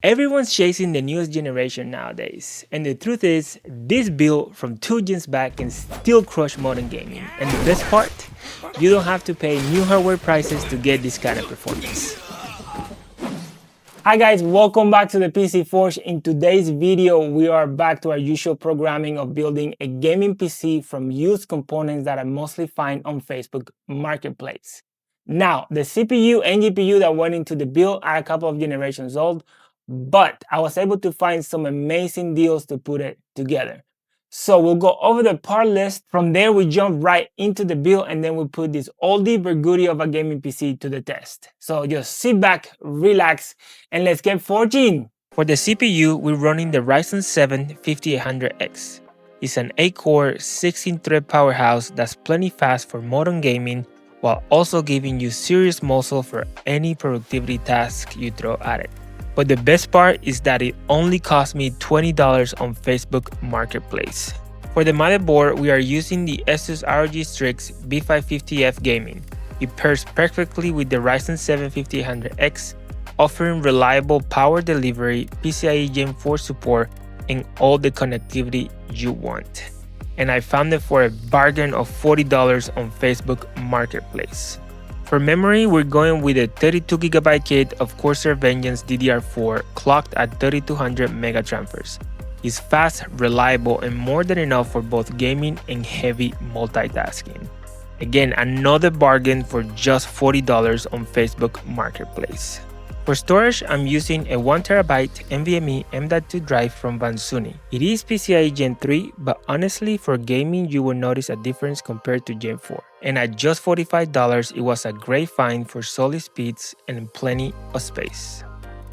Everyone's chasing the newest generation nowadays, and the truth is, this build from 2 gens back can still crush modern gaming. And the best part, you don't have to pay new hardware prices to get this kind of performance. Hi guys, welcome back to the PC Forge. In today's video, we are back to our usual programming of building a gaming PC from used components that I mostly find on Facebook Marketplace. Now, the CPU and GPU that went into the build are a couple of generations old, but I was able to find some amazing deals to put it together. So we'll go over the part list. From there, we jump right into the build, and then we put this oldie but goodie of a gaming PC to the test. So just sit back, relax, and let's get forging. For the CPU, we're running the Ryzen 7 5800X. It's an 8-core, 16-thread powerhouse that's plenty fast for modern gaming, while also giving you serious muscle for any productivity task you throw at it. But the best part is that it only cost me $20 on Facebook Marketplace. For the motherboard, we are using the Asus ROG Strix B550F Gaming. It pairs perfectly with the Ryzen 7 5800X, offering reliable power delivery, PCIe Gen 4 support, and all the connectivity you want. And I found it for a bargain of $40 on Facebook Marketplace. For memory, we're going with a 32GB kit of Corsair Vengeance DDR4 clocked at 3200 megatransfers. It's fast, reliable, and more than enough for both gaming and heavy multitasking. Again, another bargain for just $40 on Facebook Marketplace. For storage, I'm using a 1TB NVMe M.2 drive from Vansuni. It is PCIe Gen 3, but honestly, for gaming, you will notice a difference compared to Gen 4. And at just $45, it was a great find for solid speeds and plenty of space.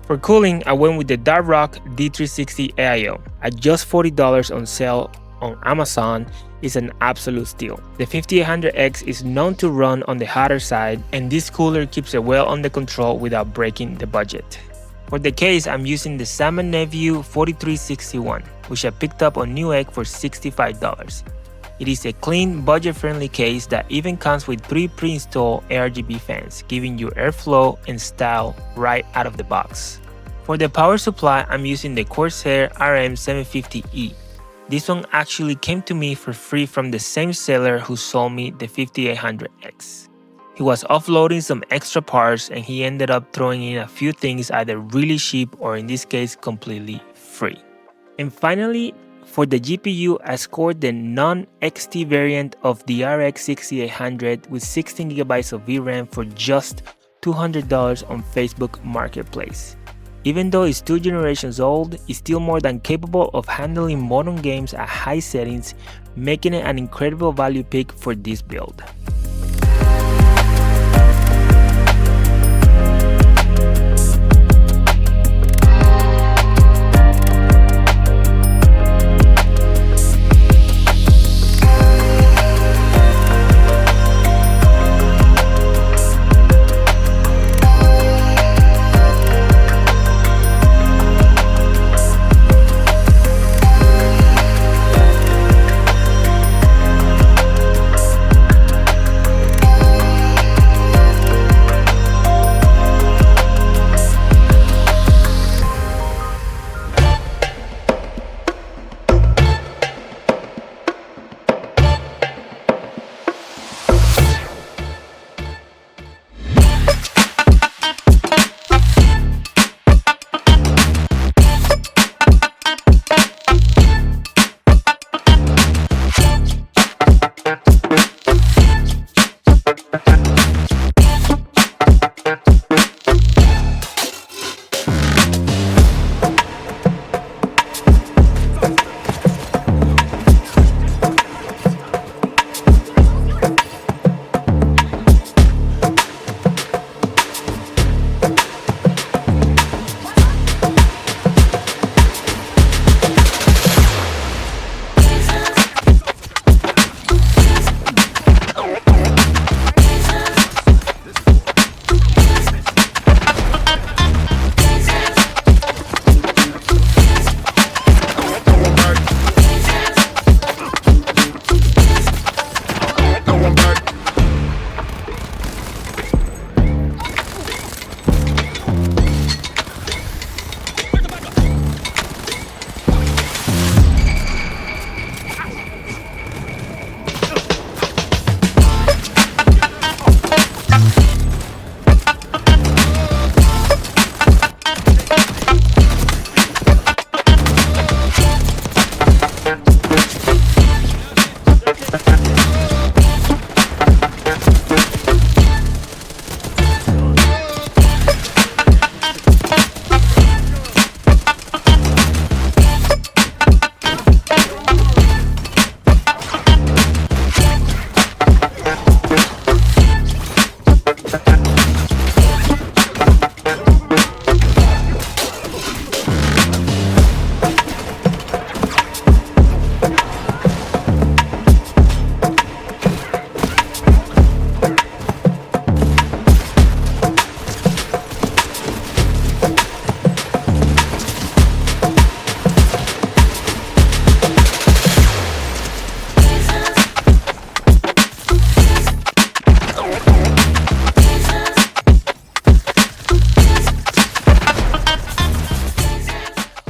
For cooling, I went with the Dartrock D360 AIO. At just $40 on sale on Amazon, is an absolute steal. The 5800X is known to run on the hotter side, and this cooler keeps it well under control without breaking the budget. For the case, I'm using the Salmon Nephew 4361, which I picked up on Newegg for $65. It is a clean, budget-friendly case that even comes with 3 pre-installed ARGB fans, giving you airflow and style right out of the box. For the power supply, I'm using the Corsair RM750E. This one actually came to me for free from the same seller who sold me the 5800X. He was offloading some extra parts, and he ended up throwing in a few things either really cheap or in this case completely free. And finally, for the GPU, I scored the non-XT variant of the RX 6800 with 16GB of VRAM for just $200 on Facebook Marketplace. Even though it's 2 generations old, it's still more than capable of handling modern games at high settings, making it an incredible value pick for this build.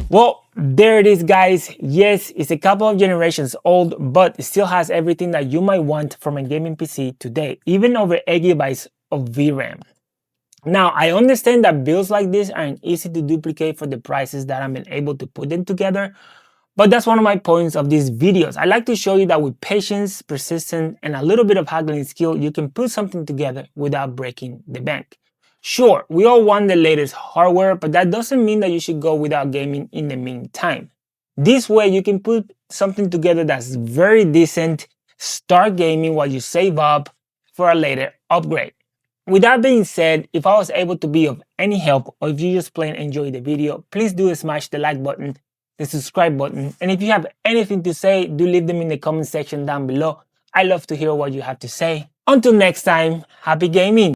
Well, there it is, guys. Yes, it's a couple of generations old, but it still has everything that you might want from a gaming PC today, even over 8 gigabytes of VRAM. Now, I understand that builds like this aren't easy to duplicate for the prices that I'm able to put them together, but that's one of my points of these videos. I like to show you that with patience, persistence, and a little bit of haggling skill, you can put something together without breaking the bank. Sure, we all want the latest hardware, but that doesn't mean that you should go without gaming in the meantime. This way, you can put something together that's very decent, start gaming while you save up for a later upgrade. With that being said, if I was able to be of any help, or if you just plain enjoy the video, please do smash the like button, the subscribe button, and if you have anything to say, do leave them in the comment section down below. I love to hear what you have to say. Until next time, happy gaming!